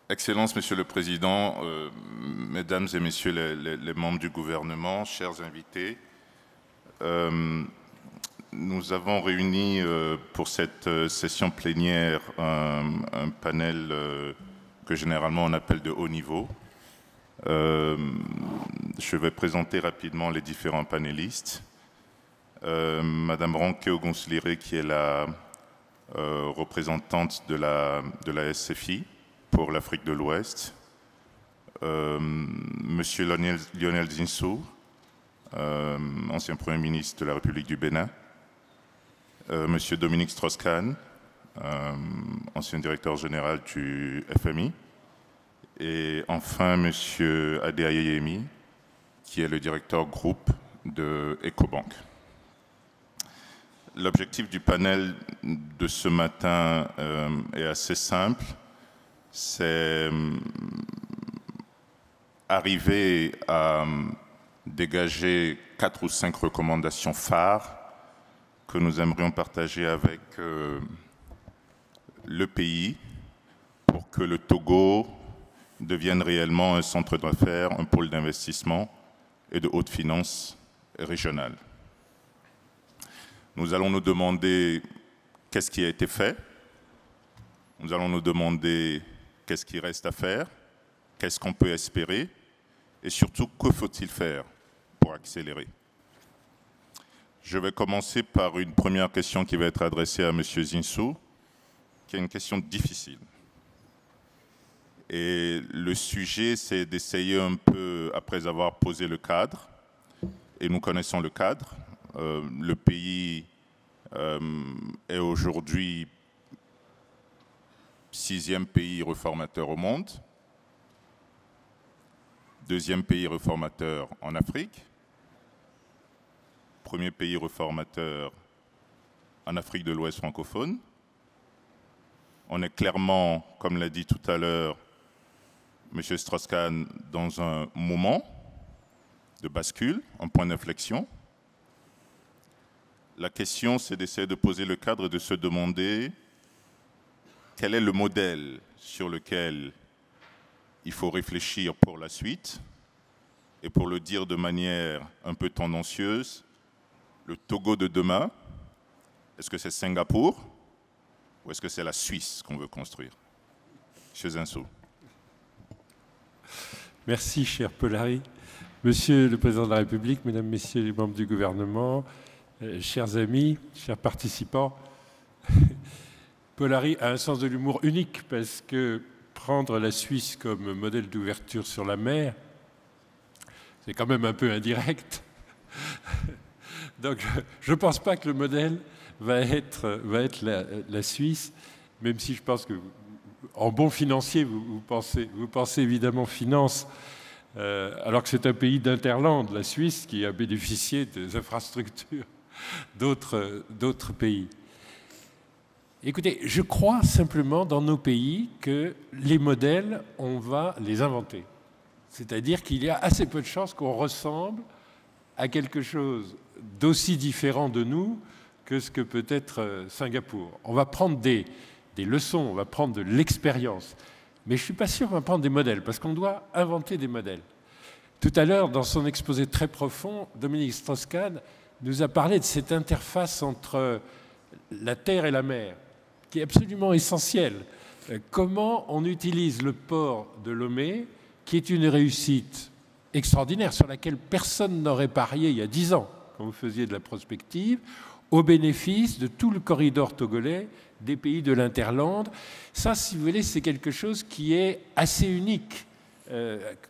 Excellence, Monsieur le Président, Mesdames et Messieurs les membres du gouvernement, chers invités, nous avons réuni pour cette session plénière un panel que généralement on appelle de haut niveau. Je vais présenter rapidement les différents panélistes. Madame Ronke Ogunslire, qui est la représentante de la SFI pour l'Afrique de l'Ouest, Monsieur Lionel Zinsou, ancien Premier ministre de la République du Bénin, Monsieur Dominique Strauss-Kahn, ancien directeur général du FMI, et enfin Monsieur Ade Ayeyemi, qui est le directeur groupe de Ecobank. L'objectif du panel de ce matin est assez simple. C'est arriver à dégager 4 ou 5 recommandations phares que nous aimerions partager avec le pays pour que le Togo devienne réellement un centre d'affaires, un pôle d'investissement et de haute finance régionale. Nous allons nous demander qu'est-ce qui a été fait. Nous allons nous demander qu'est-ce qui reste à faire, qu'est-ce qu'on peut espérer, et surtout, que faut-il faire pour accélérer. Je vais commencer par une première question qui va être adressée à M. Zinsou, qui est une question difficile. Et le sujet, c'est d'essayer un peu, après avoir posé le cadre, et nous connaissons le cadre, le pays est aujourd'hui 6e pays réformateur au monde, 2e pays réformateur en Afrique, 1er pays réformateur en Afrique de l'Ouest francophone. On est clairement, comme l'a dit tout à l'heure M. Strauss-Kahn, dans un moment de bascule, un point d'inflexion. La question, c'est d'essayer de poser le cadre et de se demander quel est le modèle sur lequel il faut réfléchir pour la suite. Et pour le dire de manière un peu tendancieuse, le Togo de demain, est-ce que c'est Singapour ou est-ce que c'est la Suisse qu'on veut construire? M. Zinsou. Merci, cher Polari. Monsieur le Président de la République, Mesdames, Messieurs les membres du gouvernement, chers amis, chers participants, Polari a un sens de l'humour unique parce que prendre la Suisse comme modèle d'ouverture sur la mer, c'est quand même un peu indirect. Donc je ne pense pas que le modèle va être la Suisse, même si je pense que, en bon financier, vous pensez évidemment finance, alors que c'est un pays d'interland, la Suisse, qui a bénéficié des infrastructures d'autres pays. Écoutez, je crois simplement dans nos pays que les modèles, on va les inventer. C'est-à-dire qu'il y a assez peu de chances qu'on ressemble à quelque chose d'aussi différent de nous que ce que peut être Singapour. On va prendre des leçons, on va prendre de l'expérience. Mais je ne suis pas sûr qu'on va prendre des modèles, parce qu'on doit inventer des modèles. Tout à l'heure, dans son exposé très profond, Dominique Strauss-Kahn nous a parlé de cette interface entre la terre et la mer, qui est absolument essentielle. Comment on utilise le port de Lomé, qui est une réussite extraordinaire, sur laquelle personne n'aurait parié il y a 10 ans, quand vous faisiez de la prospective, au bénéfice de tout le corridor togolais, des pays de l'Interland. Ça, si vous voulez, c'est quelque chose qui est assez unique.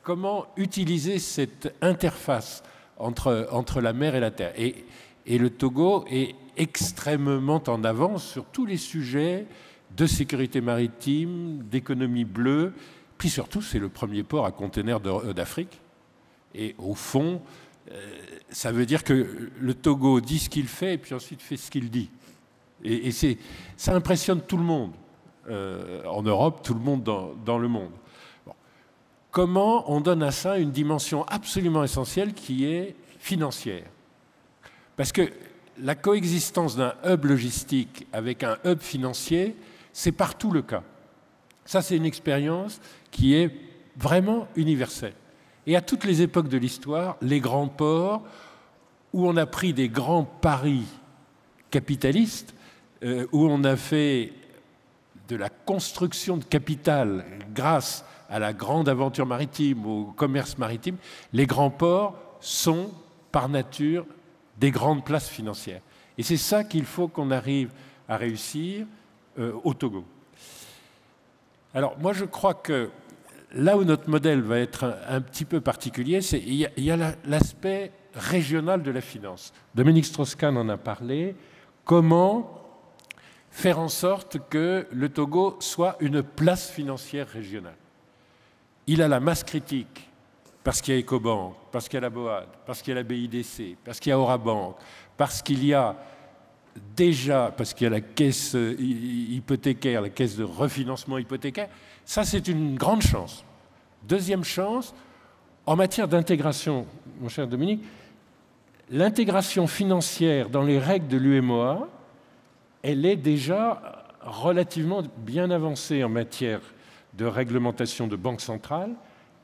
Comment utiliser cette interface entre la mer et la terre. Et le Togo est extrêmement en avance sur tous les sujets de sécurité maritime, d'économie bleue, puis surtout, c'est le premier port à conteneurs d'Afrique. Et au fond, ça veut dire que le Togo dit ce qu'il fait et puis ensuite fait ce qu'il dit. Et ça impressionne tout le monde, en Europe, tout le monde dans le monde. Bon. Comment on donne à ça une dimension absolument essentielle qui est financière? Parce que la coexistence d'un hub logistique avec un hub financier, c'est partout le cas. Ça, c'est une expérience qui est vraiment universelle. Et à toutes les époques de l'histoire, les grands ports, où on a pris des grands paris capitalistes, où on a fait de la construction de capital grâce à la grande aventure maritime, au commerce maritime, les grands ports sont, par nature, des grandes places financières. Et c'est ça qu'il faut qu'on arrive à réussir au Togo. Alors, moi, je crois que là où notre modèle va être un petit peu particulier, c'est il y a l'aspect régional de la finance. Dominique Strauss-Kahn en a parlé. Comment faire en sorte que le Togo soit une place financière régionale? Il a la masse critique parce qu'il y a Ecobank, parce qu'il y a la BOAD, parce qu'il y a la BIDC, parce qu'il y a Orabank, parce qu'il y a déjà, parce qu'il y a la caisse hypothécaire, la caisse de refinancement hypothécaire. Ça, c'est une grande chance. Deuxième chance, en matière d'intégration, mon cher Dominique, l'intégration financière dans les règles de l'UMOA, elle est déjà relativement bien avancée en matière de réglementation de banque centrale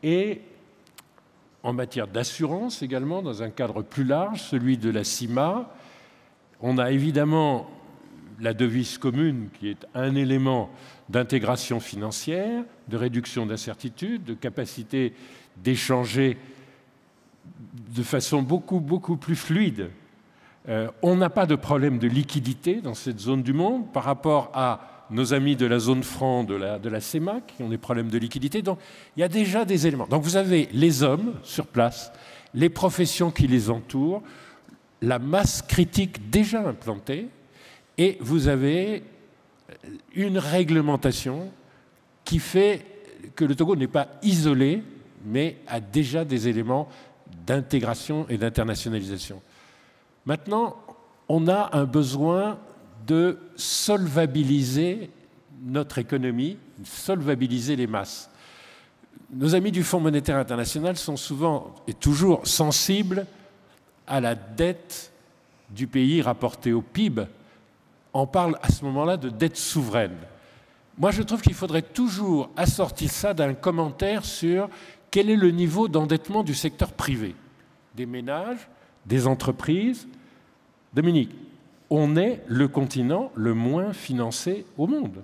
et en matière d'assurance également, dans un cadre plus large, celui de la CIMA. On a évidemment la devise commune qui est un élément d'intégration financière, de réduction d'incertitude, de capacité d'échanger de façon beaucoup plus fluide. On n'a pas de problème de liquidité dans cette zone du monde par rapport à nos amis de la zone franc de la CEMAC qui ont des problèmes de liquidité. Donc, il y a déjà des éléments. Donc, vous avez les hommes sur place, les professions qui les entourent, la masse critique déjà implantée, et vous avez une réglementation qui fait que le Togo n'est pas isolé, mais a déjà des éléments d'intégration et d'internationalisation. Maintenant, on a un besoin de solvabiliser notre économie, solvabiliser les masses. Nos amis du Fonds monétaire international sont souvent et toujours sensibles à la dette du pays rapportée au PIB. On parle à ce moment-là de dette souveraine. Moi, je trouve qu'il faudrait toujours assortir ça d'un commentaire sur quel est le niveau d'endettement du secteur privé, des ménages, des entreprises. Dominique, on est le continent le moins financé au monde.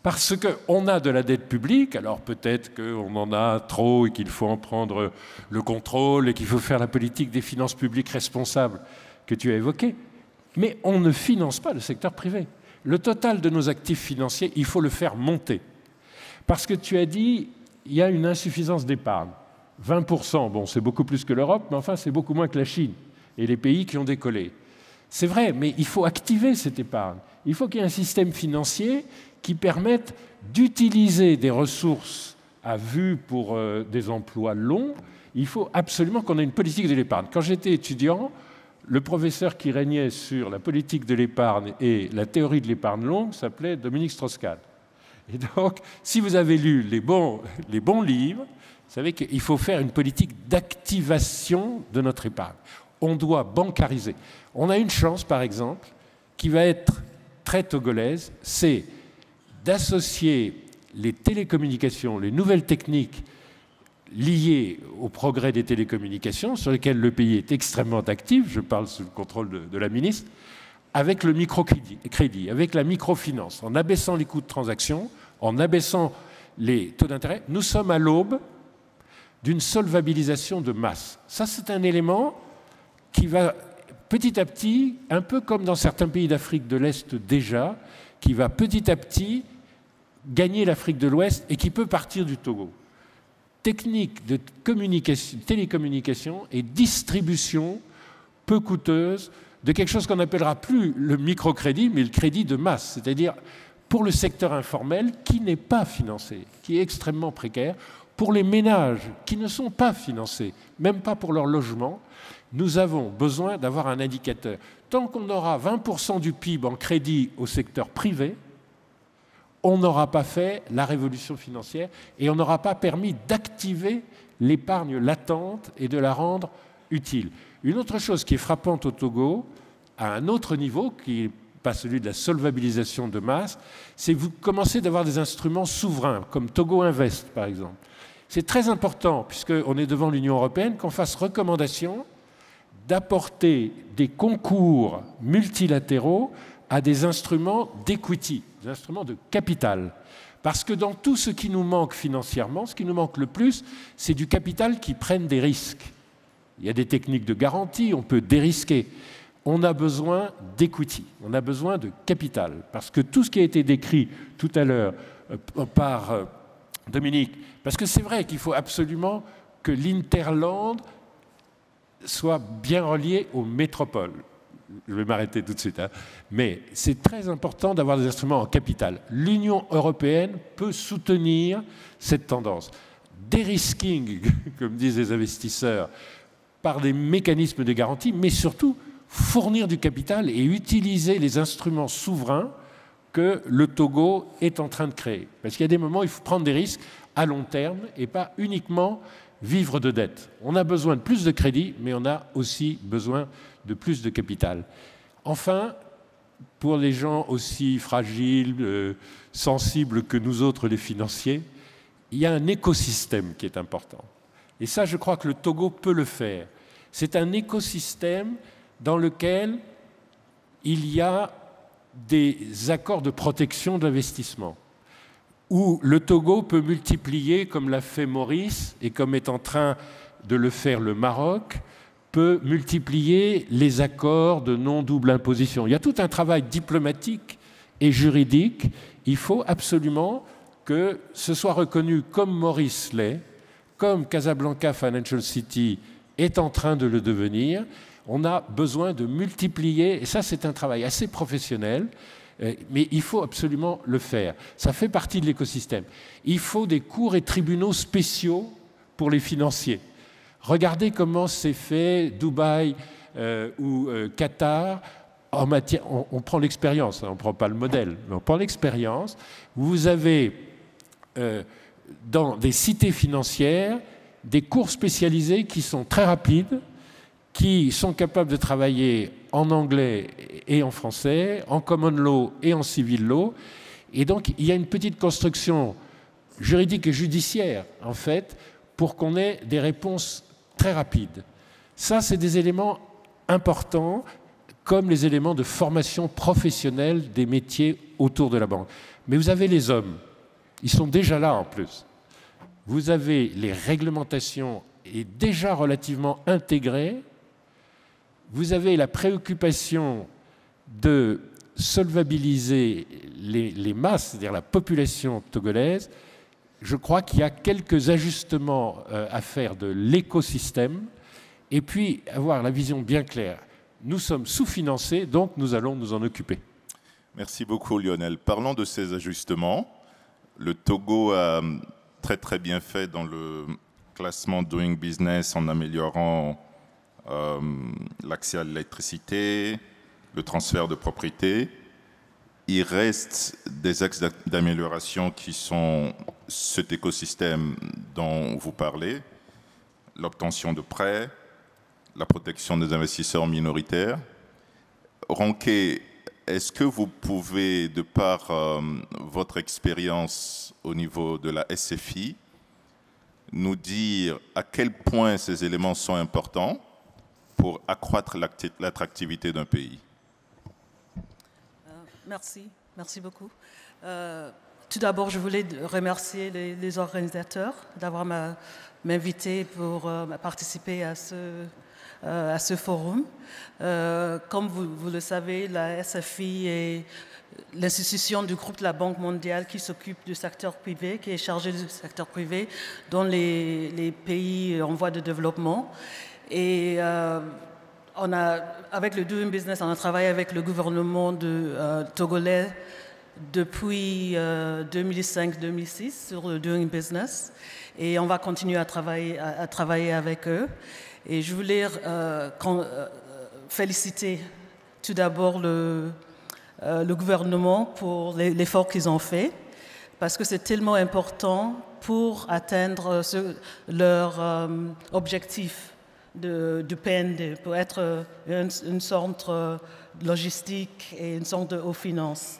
Parce qu'on a de la dette publique, alors peut-être qu'on en a trop et qu'il faut en prendre le contrôle et qu'il faut faire la politique des finances publiques responsables que tu as évoquée, mais on ne finance pas le secteur privé. Le total de nos actifs financiers, il faut le faire monter. Parce que tu as dit, il y a une insuffisance d'épargne. 20%, bon, c'est beaucoup plus que l'Europe, mais enfin, c'est beaucoup moins que la Chine et les pays qui ont décollé. C'est vrai, mais il faut activer cette épargne. Il faut qu'il y ait un système financier qui permette d'utiliser des ressources à vue pour des emplois longs. Il faut absolument qu'on ait une politique de l'épargne. Quand j'étais étudiant, le professeur qui régnait sur la politique de l'épargne et la théorie de l'épargne longue s'appelait Dominique Strauss-Kahn. Et donc, si vous avez lu les bons livres, vous savez qu'il faut faire une politique d'activation de notre épargne. On doit bancariser. On a une chance, par exemple, qui va être très togolaise, c'est d'associer les télécommunications, les nouvelles techniques liées au progrès des télécommunications, sur lesquelles le pays est extrêmement actif, je parle sous le contrôle de la ministre, avec le microcrédit, avec la microfinance, en abaissant les coûts de transaction, en abaissant les taux d'intérêt. Nous sommes à l'aube d'une solvabilisation de masse. Ça, c'est un élément qui va petit à petit, un peu comme dans certains pays d'Afrique de l'Est déjà, qui va petit à petit gagner l'Afrique de l'Ouest et qui peut partir du Togo. Technique de télécommunication et distribution peu coûteuse de quelque chose qu'on n'appellera plus le microcrédit, mais le crédit de masse, c'est-à-dire pour le secteur informel qui n'est pas financé, qui est extrêmement précaire, pour les ménages qui ne sont pas financés, même pas pour leur logement. Nous avons besoin d'avoir un indicateur. Tant qu'on aura 20% du PIB en crédit au secteur privé, on n'aura pas fait la révolution financière et on n'aura pas permis d'activer l'épargne latente et de la rendre utile. Une autre chose qui est frappante au Togo, à un autre niveau, qui est pas celui de la solvabilisation de masse, c'est que vous commencez d'avoir des instruments souverains, comme Togo Invest, par exemple. C'est très important, puisqu'on est devant l'Union européenne, qu'on fasse recommandation d'apporter des concours multilatéraux à des instruments d'equity, des instruments de capital. Parce que dans tout ce qui nous manque financièrement, ce qui nous manque le plus, c'est du capital qui prenne des risques. Il y a des techniques de garantie, on peut dérisquer. On a besoin d'equity, on a besoin de capital. Parce que tout ce qui a été décrit tout à l'heure par Dominique, parce que c'est vrai qu'il faut absolument que l'Interland soit bien relié aux métropoles. Je vais m'arrêter tout de suite. Hein. Mais c'est très important d'avoir des instruments en capital. L'Union européenne peut soutenir cette tendance. Dérisking, comme disent les investisseurs, par des mécanismes de garantie, mais surtout fournir du capital et utiliser les instruments souverains que le Togo est en train de créer. Parce qu'il y a des moments où il faut prendre des risques à long terme et pas uniquement vivre de dette. On a besoin de plus de crédit, mais on a aussi besoin de plus de capital. Enfin, pour les gens aussi fragiles, sensibles que nous autres, les financiers, il y a un écosystème qui est important. Et ça, je crois que le Togo peut le faire. C'est un écosystème dans lequel il y a des accords de protection de l'investissement, où le Togo peut multiplier, comme l'a fait Maurice, et comme est en train de le faire le Maroc, peut multiplier les accords de non-double imposition. Il y a tout un travail diplomatique et juridique. Il faut absolument que ce soit reconnu comme Maurice l'est, comme Casablanca Financial City est en train de le devenir. On a besoin de multiplier, et ça c'est un travail assez professionnel, mais il faut absolument le faire. Ça fait partie de l'écosystème. Il faut des cours et tribunaux spéciaux pour les financiers. Regardez comment c'est fait Dubaï ou Qatar. En matière, on prend l'expérience, hein, on ne prend pas le modèle, mais on prend l'expérience. Vous avez dans des cités financières des cours spécialisés qui sont très rapides, qui sont capables de travailler en anglais et en français, en common law et en civil law. Et donc, il y a une petite construction juridique et judiciaire, en fait, pour qu'on ait des réponses très rapides. Ça, c'est des éléments importants, comme les éléments de formation professionnelle des métiers autour de la banque. Mais vous avez les hommes. Ils sont déjà là, en plus. Vous avez les réglementations et déjà relativement intégrées. Vous avez la préoccupation de solvabiliser les masses, c'est-à-dire la population togolaise. Je crois qu'il y a quelques ajustements à faire de l'écosystème et puis avoir la vision bien claire. Nous sommes sous-financés, donc nous allons nous en occuper. Merci beaucoup, Lionel. Parlons de ces ajustements. Le Togo a très bien fait dans le classement Doing Business en améliorant l'accès à l'électricité, le transfert de propriété. Il reste des axes d'amélioration qui sont cet écosystème dont vous parlez, l'obtention de prêts, la protection des investisseurs minoritaires. Ronke, est-ce que vous pouvez, de par votre expérience au niveau de la SFI, nous dire à quel point ces éléments sont importants pour accroître l'attractivité d'un pays? Merci beaucoup. Tout d'abord, je voulais remercier les organisateurs d'avoir m'invité pour participer à ce forum. Comme vous le savez, la SFI est l'institution du groupe de la Banque mondiale qui s'occupe du secteur privé, qui est chargée du secteur privé dans les pays en voie de développement. Et avec le Doing Business, on a travaillé avec le gouvernement togolais depuis 2005-2006 sur le Doing Business. Et on va continuer à travailler avec eux. Et je voulais féliciter tout d'abord le gouvernement pour l'effort qu'ils ont fait, parce que c'est tellement important pour atteindre leur objectif du PND, pour être une centre logistique et une centre de haute finance.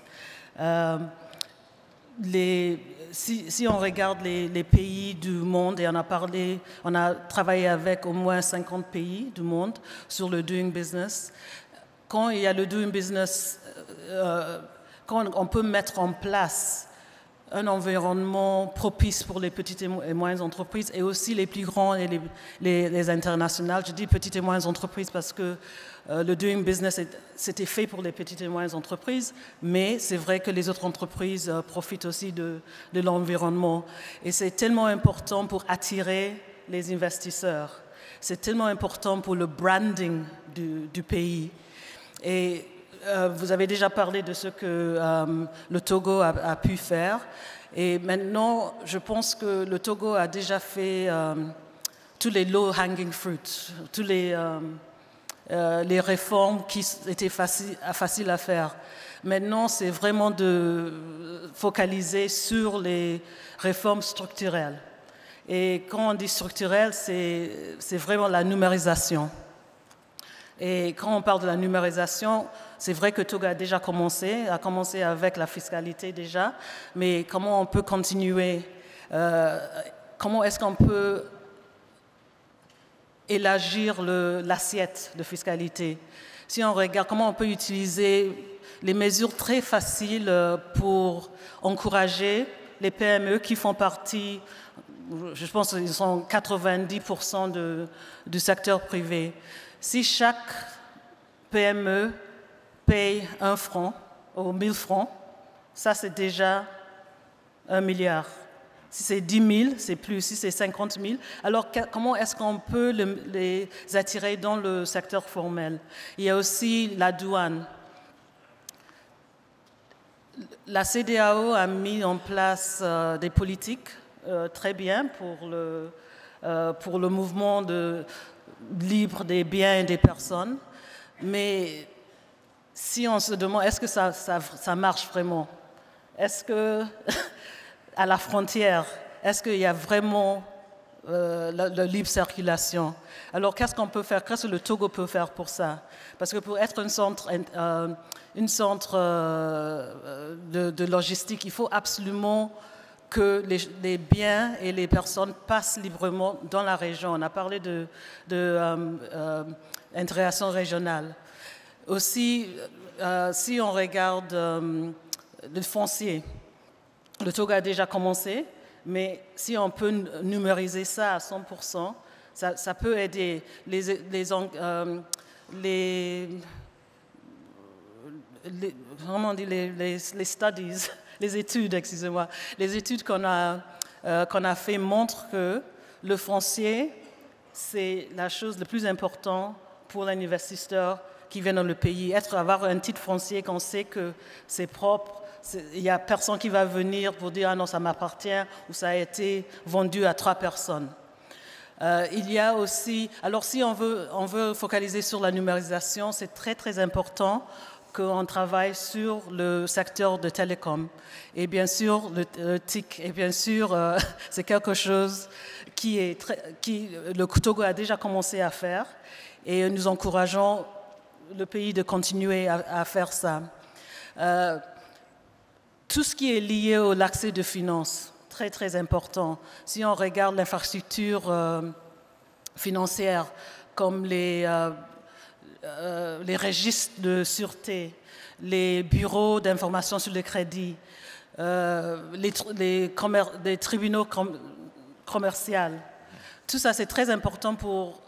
Si on regarde les pays du monde, et on a travaillé avec au moins 50 pays du monde sur le Doing Business, quand il y a le Doing Business, quand on peut mettre en place un environnement propice pour les petites et moyennes entreprises et aussi les plus grands et les internationales. Je dis petites et moyennes entreprises parce que le Doing Business, c'était fait pour les petites et moyennes entreprises, mais c'est vrai que les autres entreprises profitent aussi de l'environnement. Et c'est tellement important pour attirer les investisseurs. C'est tellement important pour le branding du pays. Et vous avez déjà parlé de ce que le Togo a pu faire. Et maintenant, je pense que le Togo a déjà fait tous les low-hanging fruits, tous les réformes qui étaient faciles à faire. Maintenant, c'est vraiment de focaliser sur les réformes structurelles. Et quand on dit structurelles, c'est vraiment la numérisation. Et quand on parle de la numérisation, c'est vrai que Togo a déjà commencé avec la fiscalité déjà, mais comment on peut continuer, comment est-ce qu'on peut élargir l'assiette de fiscalité? Si on regarde comment on peut utiliser les mesures très faciles pour encourager les PME qui font partie, je pense qu'ils sont 90% du secteur privé. Si chaque PME paye 1 franc ou 1000 francs, ça c'est déjà 1 milliard. Si c'est 10 000, c'est plus. Si c'est 50 000, alors comment est-ce qu'on peut les attirer dans le secteur formel? Il y a aussi la douane. La CEDEAO a mis en place des politiques très bien pour le mouvement libre des biens et des personnes, mais si on se demande est-ce que ça marche vraiment, est-ce que à la frontière, est-ce qu'il y a vraiment la libre circulation? Alors qu'est-ce qu'on peut faire, qu'est-ce que le Togo peut faire pour ça? Parce que pour être une centre de logistique, il faut absolument que les biens et les personnes passent librement dans la région. On a parlé d'intégration régionale. Aussi, si on regarde le foncier, le Togo a déjà commencé, mais si on peut numériser ça à 100%, ça peut aider les studies, les études, excusez-moi, les études qu'on a fait montrent que le foncier, c'est la chose la plus importante pour un investisseur qui vient dans le pays. Avoir un titre foncier qu'on sait que c'est propre, il n'y a personne qui va venir pour dire « Ah non, ça m'appartient » ou « ça a été vendu à 3 personnes ». Il y a aussi... Alors si on veut focaliser sur la numérisation, c'est très très important qu'on travaille sur le secteur de télécom. Et bien sûr, le TIC, et bien sûr, c'est quelque chose que le Togo a déjà commencé à faire. Et nous encourageons le pays de continuer à faire ça. Tout ce qui est lié à l'accès de finances, très très important. Si on regarde l'infrastructure financière, comme les registres de sûreté, les bureaux d'information sur le crédit, les tribunaux commerciaux. Tout ça, c'est très important pour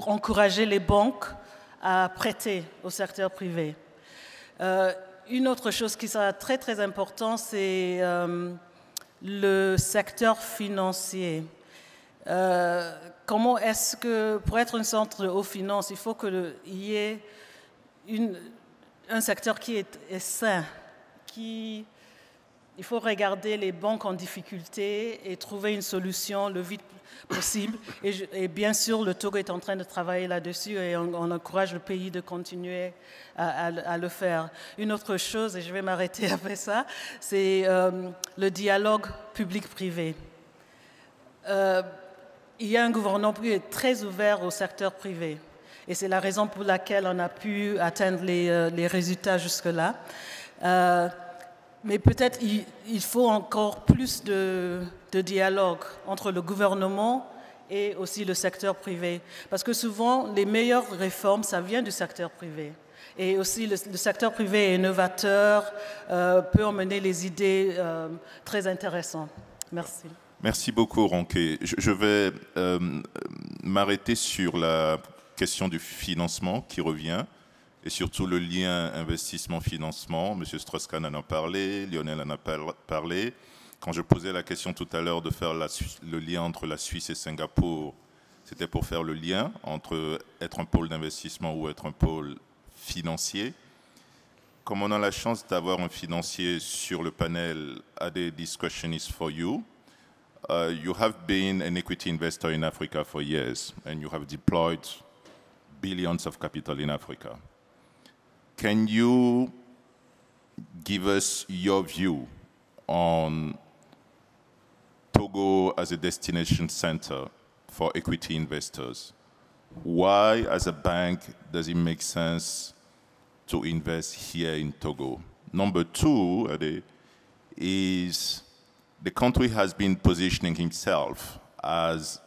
encourager les banques à prêter au secteur privé. Une autre chose qui sera très, très importante, c'est le secteur financier. Comment est-ce que, pour être un centre de haute finance, il faut qu'il y ait un secteur qui est sain, il faut regarder les banques en difficulté et trouver une solution le vite possible. Et bien sûr, le Togo est en train de travailler là-dessus et on encourage le pays de continuer à le faire. Une autre chose, et je vais m'arrêter après ça, c'est le dialogue public-privé. il y a un gouvernement qui est très ouvert au secteur privé. Et c'est la raison pour laquelle on a pu atteindre les résultats jusque-là. Mais peut-être il faut encore plus de dialogue entre le gouvernement et aussi le secteur privé. Parce que souvent, les meilleures réformes, ça vient du secteur privé. Et aussi, le secteur privé est innovateur, peut emmener les idées très intéressantes. Merci. Merci beaucoup, Ronke. Je vais m'arrêter sur la question du financement qui revient, et surtout le lien investissement-financement. M. Strauss-Kahn en a parlé, Lionel en a parlé. Quand je posais la question tout à l'heure de faire le lien entre la Suisse et Singapour, c'était pour faire le lien entre être un pôle d'investissement ou être un pôle financier. Comme on a la chance d'avoir un financier sur le panel, Ade, this question is for you. You have been an equity investor in Africa for years, and you have deployed billions of capital in Africa. Can you give us your view on Togo as a destination center for equity investors? Why, as a bank, does it make sense to invest here in Togo? Number two, Ade, is the country has been positioning itself as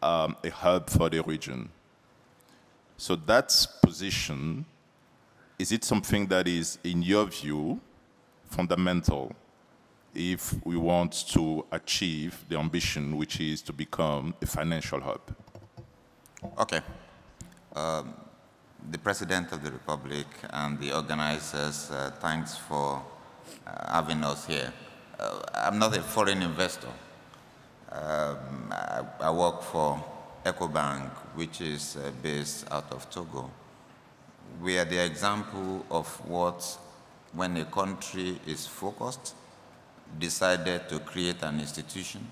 a hub for the region. So that position, is it something that is, in your view, fundamental if we want to achieve the ambition, which is to become a financial hub? Okay. The President of the Republic and the organizers, thanks for having us here. I'm not a foreign investor. I work for EcoBank, which is based out of Togo. We are the example of what, when a country is focused, decided to create an institution,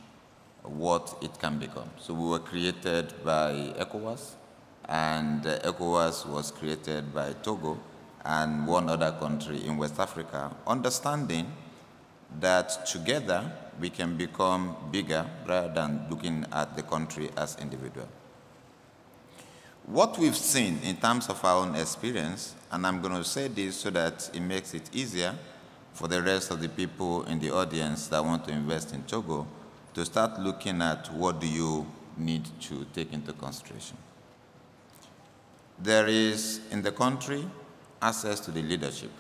what it can become. So we were created by ECOWAS, and ECOWAS was created by Togo and one other country in West Africa, understanding that together we can become bigger rather than looking at the country as individual. What we've seen in terms of our own experience, and I'm going to say this so that it makes it easier for the rest of the people in the audience that want to invest in Togo to start looking at what do you need to take into consideration. There is, in the country, access to the leadership.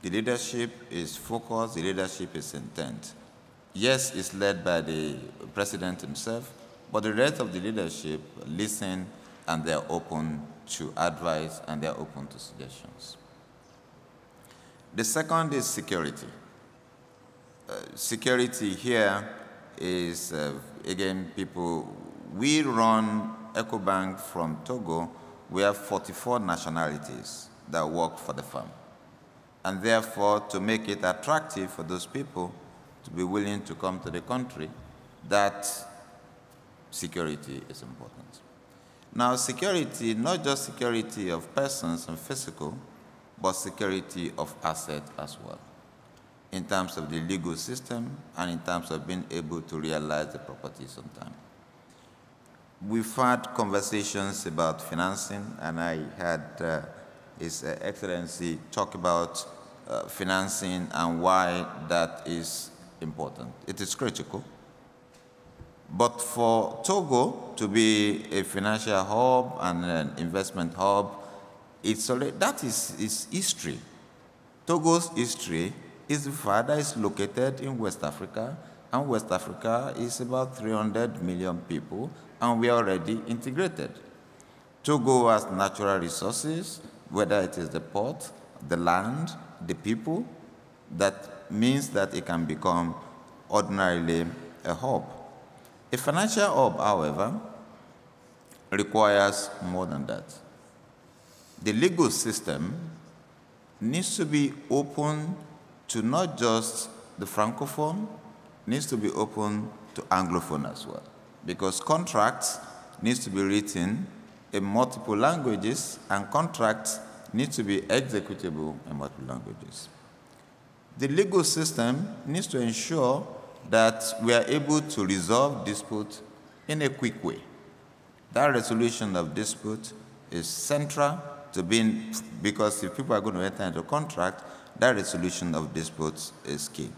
The leadership is focused, the leadership is intent. Yes, it's led by the president himself, but the rest of the leadership listen and they're open to advice and they're open to suggestions. The second is security. Security here is, again, people, we run EcoBank from Togo. We have 44 nationalities that work for the firm. And therefore, to make it attractive for those people to be willing to come to the country, that security is important. Now, security, not just security of persons and physical, but security of assets as well, in terms of the legal system and in terms of being able to realize the properties on time. We've had conversations about financing, and I had His Excellency talk about financing and why that is important. It is critical. But for Togo to be a financial hub and an investment hub, that is history. Togo's history is the fact that it's located in West Africa, and West Africa is about 300 million people, and we are already integrated. Togo has natural resources, whether it is the port, the land, the people. That means that it can become ordinarily a hub. A financial hub, however, requires more than that. The legal system needs to be open to not just the Francophone, needs to be open to Anglophone as well, because contracts needs to be written in multiple languages, and contracts need to be executable in multiple languages. The legal system needs to ensure that we are able to resolve disputes in a quick way. That resolution of dispute is central to being, because if people are going to enter into a contract, that resolution of disputes is key.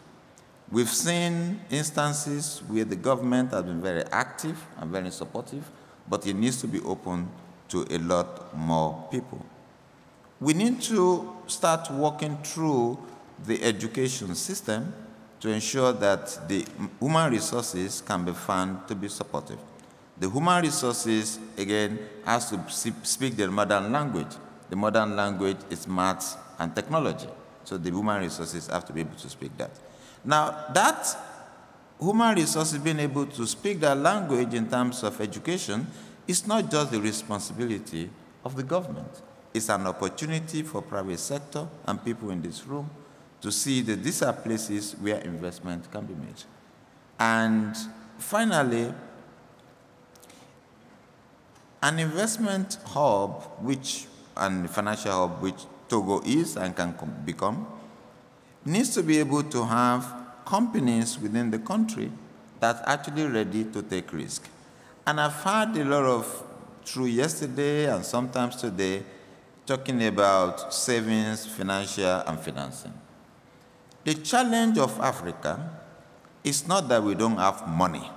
We've seen instances where the government has been very active and very supportive, but it needs to be open to a lot more people. We need to start working through the education system to ensure that the human resources can be found to be supportive. The human resources, again, has to speak the modern language. The modern language is maths and technology. So the human resources have to be able to speak that. Now, that human resources being able to speak that language in terms of education is not just the responsibility of the government. It's an opportunity for private sector and people in this room to see that these are places where investment can be made. And finally, an investment hub, and financial hub, which Togo is and can become, needs to be able to have companies within the country that are actually ready to take risk. And I've had a lot of, through yesterday and sometimes today, talking about savings, financial, and financing. The challenge of Africa is not that we don't have money,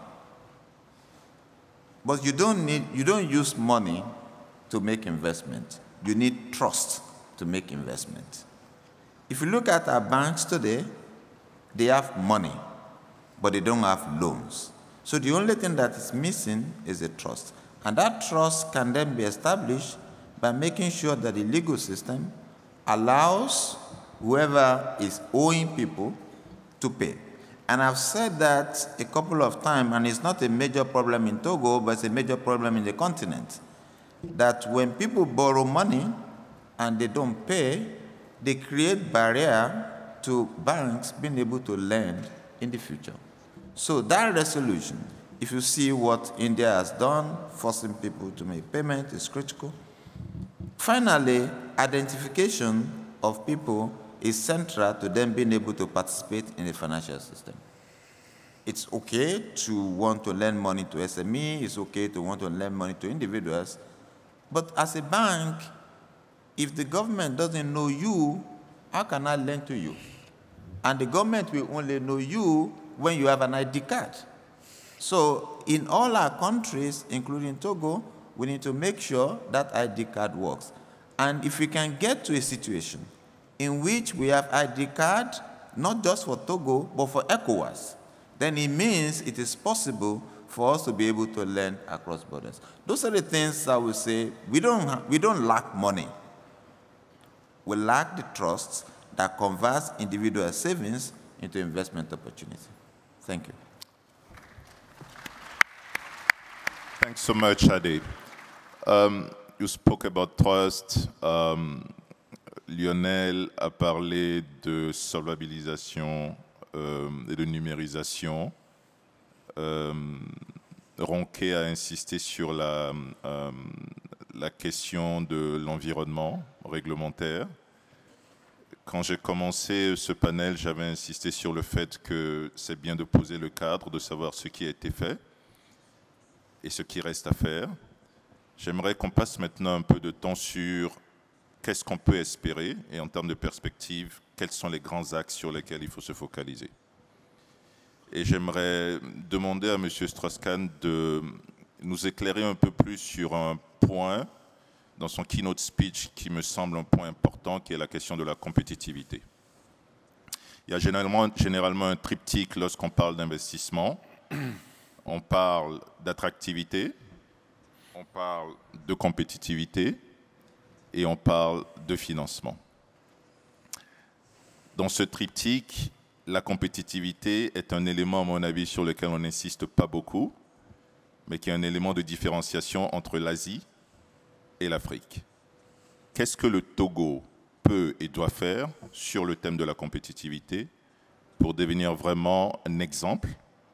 but you don't use money to make investment. You need trust to make investment. If you look at our banks today, they have money, but they don't have loans. So the only thing that is missing is a trust. And that trust can then be established by making sure that the legal system allows whoever is owing people to pay. And I've said that a couple of times, and it's not a major problem in Togo, but it's a major problem in the continent, that when people borrow money and they don't pay, they create barrier to banks being able to lend in the future. So that resolution, if you see what India has done, forcing people to make payment is critical. Finally, identification of people is central to them being able to participate in the financial system. It's okay to want to lend money to SME, it's okay to want to lend money to individuals, but as a bank, if the government doesn't know you, how can I lend to you? And the government will only know you when you have an ID card. So in all our countries, including Togo, we need to make sure that ID card works. And if we can get to a situation in which we have ID card, not just for Togo, but for ECOWAS, then it means it is possible for us to be able to lend across borders. Those are the things I would say. We don't lack money. We lack the trust that converts individual savings into investment opportunity. Thank you. Thanks so much, Ade. You spoke about trust. Lionel a parlé de solvabilisation et de numérisation. Ronquet a insisté sur la question de l'environnement réglementaire. Quand j'ai commencé ce panel, j'avais insisté sur le fait que c'est bien de poser le cadre, de savoir ce qui a été fait et ce qui reste à faire. J'aimerais qu'on passe maintenant un peu de temps sur qu'est-ce qu'on peut espérer et en termes de perspective, quels sont les grands axes sur lesquels il faut se focaliser. Et j'aimerais demander à M. Strauss-Kahn de nous éclairer un peu plus sur un point dans son keynote speech qui me semble un point important, qui est la question de la compétitivité. Il y a généralement un triptyque lorsqu'on parle d'investissement. On parle d'attractivité, on parle de compétitivité et on parle de financement. Dans ce triptyque, la compétitivité est un élément, à mon avis, sur lequel on n'insiste pas beaucoup, mais qui est un élément de différenciation entre l'Asie et l'Afrique. Qu'est-ce que le Togo peut et doit faire sur le thème de la compétitivité pour devenir vraiment un exemple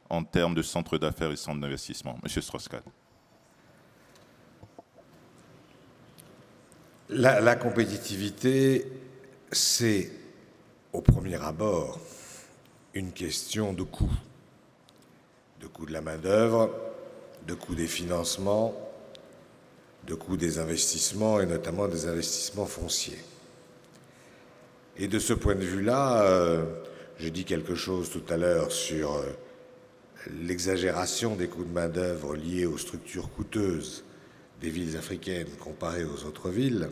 en termes de centre d'affaires et centre d'investissement? Monsieur Strauss-Kahn. La compétitivité, c'est au premier abord une question de coût. De coût de la main-d'œuvre, de coût des financements, de coût des investissements et notamment des investissements fonciers. Et de ce point de vue-là, j'ai dit quelque chose tout à l'heure sur l'exagération des coûts de main-d'œuvre liés aux structures coûteuses des villes africaines comparées aux autres villes.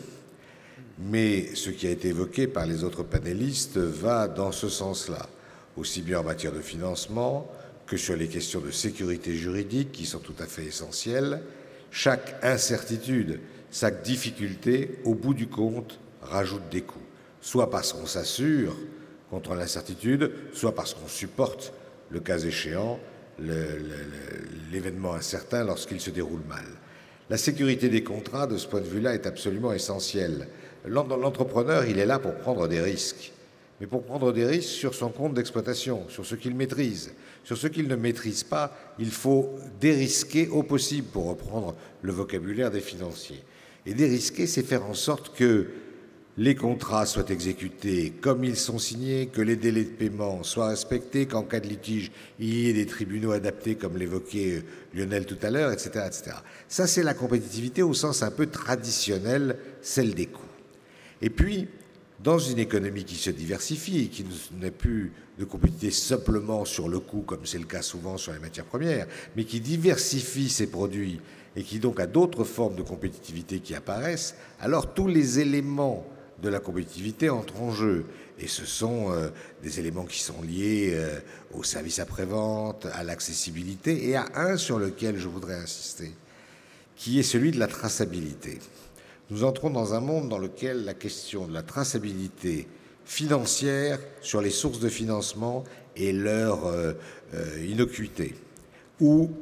Mais ce qui a été évoqué par les autres panélistes va dans ce sens-là, aussi bien en matière de financement que sur les questions de sécurité juridique qui sont tout à fait essentielles. Chaque incertitude, chaque difficulté, au bout du compte, rajoute des coûts. Soit parce qu'on s'assure contre l'incertitude, soit parce qu'on supporte, le cas échéant, l'événement incertain lorsqu'il se déroule mal. La sécurité des contrats, de ce point de vue-là, est absolument essentielle. L'entrepreneur, il est là pour prendre des risques, mais pour prendre des risques sur son compte d'exploitation, sur ce qu'il maîtrise. Sur ce qu'il ne maîtrise pas, il faut dérisquer au possible, pour reprendre le vocabulaire des financiers. Et dérisquer, c'est faire en sorte que les contrats soient exécutés comme ils sont signés, que les délais de paiement soient respectés, qu'en cas de litige, il y ait des tribunaux adaptés, comme l'évoquait Lionel tout à l'heure, etc., etc. Ça, c'est la compétitivité au sens un peu traditionnel, celle des coûts. Et puis, dans une économie qui se diversifie et qui n'est plus de compétitivité simplement sur le coût, comme c'est le cas souvent sur les matières premières, mais qui diversifie ses produits et qui donc a d'autres formes de compétitivité qui apparaissent, alors tous les éléments de la compétitivité entrent en jeu. Et ce sont des éléments qui sont liés au service après-vente, à l'accessibilité, et à un sur lequel je voudrais insister, qui est celui de la traçabilité. Nous entrons dans un monde dans lequel la question de la traçabilité financière sur les sources de financement et leur innocuité, ou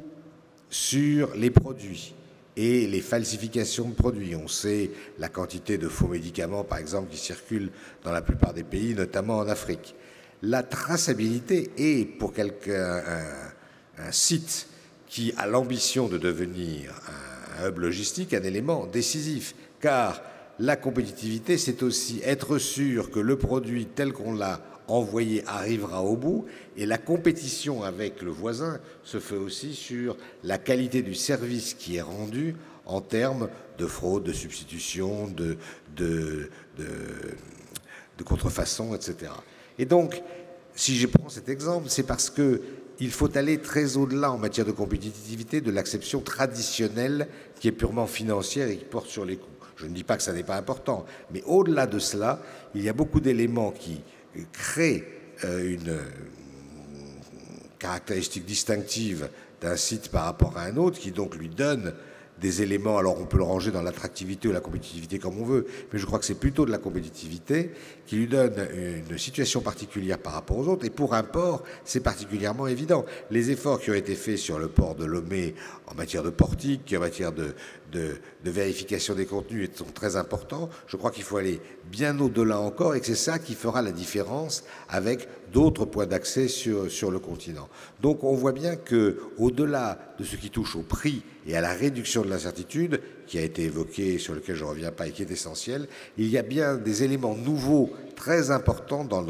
sur les produits et les falsifications de produits. On sait la quantité de faux médicaments, par exemple, qui circulent dans la plupart des pays, notamment en Afrique. La traçabilité est, pour quelqu'un, un site qui a l'ambition de devenir un hub logistique, un élément décisif, car la compétitivité, c'est aussi être sûr que le produit tel qu'on l'a envoyé arrivera au bout, et la compétition avec le voisin se fait aussi sur la qualité du service qui est rendu en termes de fraude, de substitution, de contrefaçon, etc. Et donc, si je prends cet exemple, c'est parce qu'il faut aller très au-delà en matière de compétitivité de l'acception traditionnelle qui est purement financière et qui porte sur les coûts. Je ne dis pas que ça n'est pas important, mais au-delà de cela, il y a beaucoup d'éléments qui créent une caractéristique distinctive d'un site par rapport à un autre, qui donc lui donne des éléments, alors on peut le ranger dans l'attractivité ou la compétitivité comme on veut, mais je crois que c'est plutôt de la compétitivité qui lui donne une situation particulière par rapport aux autres, et pour un port, c'est particulièrement évident. Les efforts qui ont été faits sur le port de Lomé en matière de portique, en matière de vérification des contenus sont très importants. Je crois qu'il faut aller bien au-delà encore, et que c'est ça qui fera la différence avec d'autres points d'accès sur le continent. Donc on voit bien qu'au-delà de ce qui touche au prix et à la réduction de l'incertitude, qui a été évoqué, sur lequel je ne reviens pas et qui est essentiel, il y a bien des éléments nouveaux très importants dans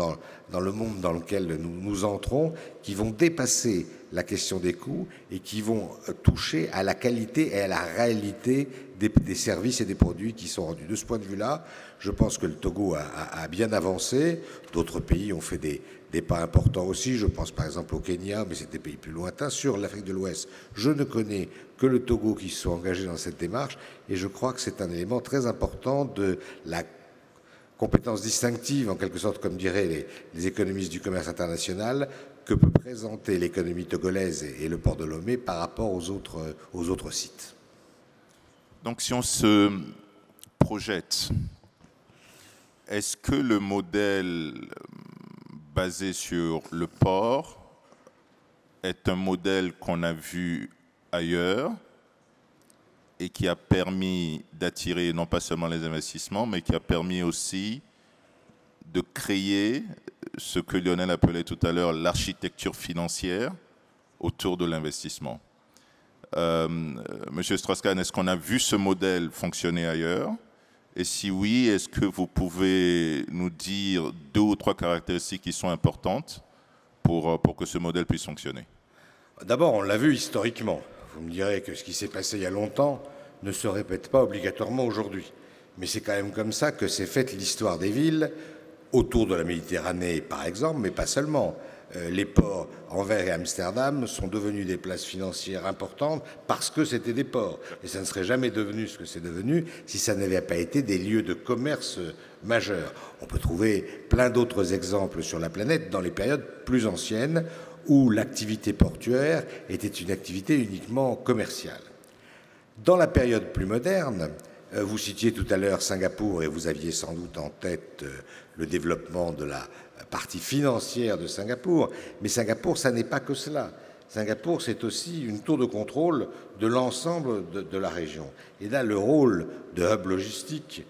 le monde dans lequel nous entrons, qui vont dépasser la question des coûts et qui vont toucher à la qualité et à la réalité des services et des produits qui sont rendus. De ce point de vue-là, je pense que le Togo a bien avancé. D'autres pays ont fait des pas importants aussi. Je pense par exemple au Kenya, mais c'est des pays plus lointains. Sur l'Afrique de l'Ouest, je ne connais que le Togo qui se sont engagés dans cette démarche, et je crois que c'est un élément très important de la compétence distinctive, en quelque sorte, comme diraient les économistes du commerce international, que peut présenter l'économie togolaise et le port de Lomé par rapport aux autres sites. Donc si on se projette, est-ce que le modèle basé sur le port est un modèle qu'on a vu ailleurs et qui a permis d'attirer non pas seulement les investissements, mais qui a permis aussi de créer ce que Lionel appelait tout à l'heure l'architecture financière autour de l'investissement? Monsieur Strauss-Kahn, est-ce qu'on a vu ce modèle fonctionner ailleurs? Et si oui, est-ce que vous pouvez nous dire 2 ou 3 caractéristiques qui sont importantes pour que ce modèle puisse fonctionner? D'abord, on l'a vu historiquement. Vous me direz que ce qui s'est passé il y a longtemps ne se répète pas obligatoirement aujourd'hui. Mais c'est quand même comme ça que s'est faite l'histoire des villes, autour de la Méditerranée par exemple, mais pas seulement. Les ports Anvers et Amsterdam sont devenus des places financières importantes parce que c'était des ports. Et ça ne serait jamais devenu ce que c'est devenu si ça n'avait pas été des lieux de commerce majeurs. On peut trouver plein d'autres exemples sur la planète dans les périodes plus anciennes où l'activité portuaire était une activité uniquement commerciale. Dans la période plus moderne, vous citiez tout à l'heure Singapour et vous aviez sans doute en tête le développement de la partie financière de Singapour, mais Singapour, ça n'est pas que cela. Singapour, c'est aussi une tour de contrôle de l'ensemble de la région. Et là, le rôle de hub logistique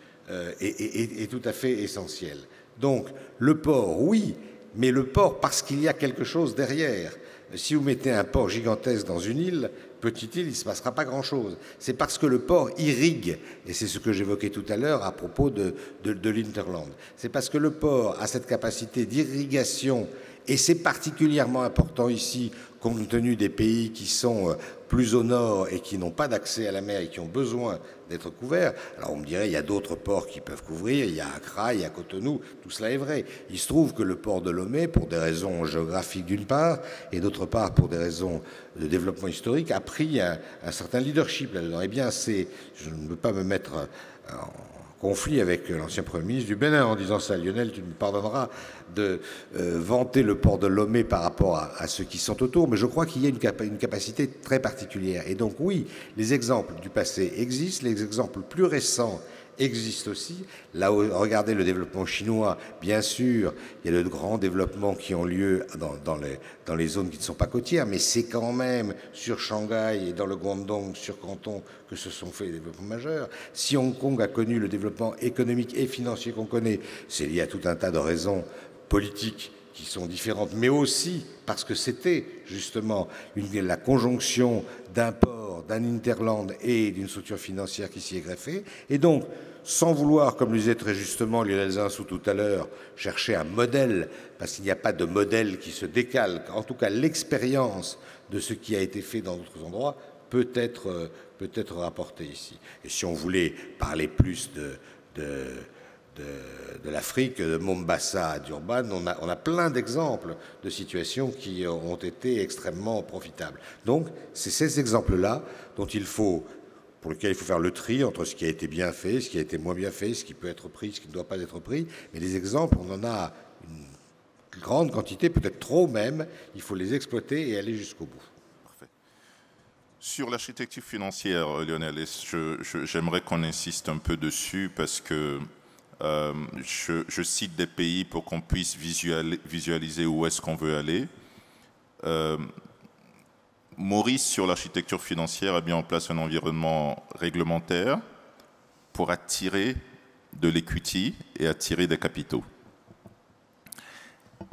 est tout à fait essentiel. Donc, le port, oui, mais le port parce qu'il y a quelque chose derrière. Si vous mettez un port gigantesque dans une île, petite île, il ne se passera pas grand-chose. C'est parce que le port irrigue, et c'est ce que j'évoquais tout à l'heure à propos de l'Hinterland. C'est parce que le port a cette capacité d'irrigation, et c'est particulièrement important ici, compte tenu des pays qui sont plus au nord et qui n'ont pas d'accès à la mer et qui ont besoin d'être couverts. Alors on me dirait, il y a d'autres ports qui peuvent couvrir, il y a Accra, il y a Cotonou, tout cela est vrai. Il se trouve que le port de Lomé, pour des raisons géographiques d'une part, et d'autre part pour des raisons de développement historique, a pris un certain leadership là-dedans. Eh bien, je ne veux pas me mettre en conflit avec l'ancien Premier ministre du Bénin en disant ça. Lionel, tu me pardonneras de vanter le port de Lomé par rapport à ceux qui sont autour, mais je crois qu'il y a une capacité très particulière. Et donc oui, les exemples du passé existent, les exemples plus récents existent aussi. Là, regardez le développement chinois, bien sûr, il y a de grands développements qui ont lieu dans les zones qui ne sont pas côtières, mais c'est quand même sur Shanghai et dans le Guangdong, sur Canton, que se sont faits les développements majeurs. Si Hong Kong a connu le développement économique et financier qu'on connaît, c'est lié à tout un tas de raisons politiques qui sont différentes, mais aussi parce que c'était justement la conjonction d'un port, d'un hinterland et d'une structure financière qui s'y est greffée. Et donc, sans vouloir, comme le disait très justement Lionel Zinsou tout à l'heure, chercher un modèle, parce qu'il n'y a pas de modèle qui se décalque, en tout cas l'expérience de ce qui a été fait dans d'autres endroits peut être rapportée ici. Et si on voulait parler plus de l'Afrique, de Mombasa à Durban, on a plein d'exemples de situations qui ont été extrêmement profitables. Donc, c'est ces exemples-là pour lesquels il faut faire le tri entre ce qui a été bien fait, ce qui a été moins bien fait, ce qui peut être pris, ce qui ne doit pas être pris. Mais les exemples, on en a une grande quantité, peut-être trop même. Il faut les exploiter et aller jusqu'au bout. Parfait. Sur l'architecture financière, Lionel, j'aimerais qu'on insiste un peu dessus parce que je cite des pays pour qu'on puisse visualiser où est-ce qu'on veut aller. Maurice, sur l'architecture financière, a mis en place un environnement réglementaire pour attirer de l'equity et attirer des capitaux.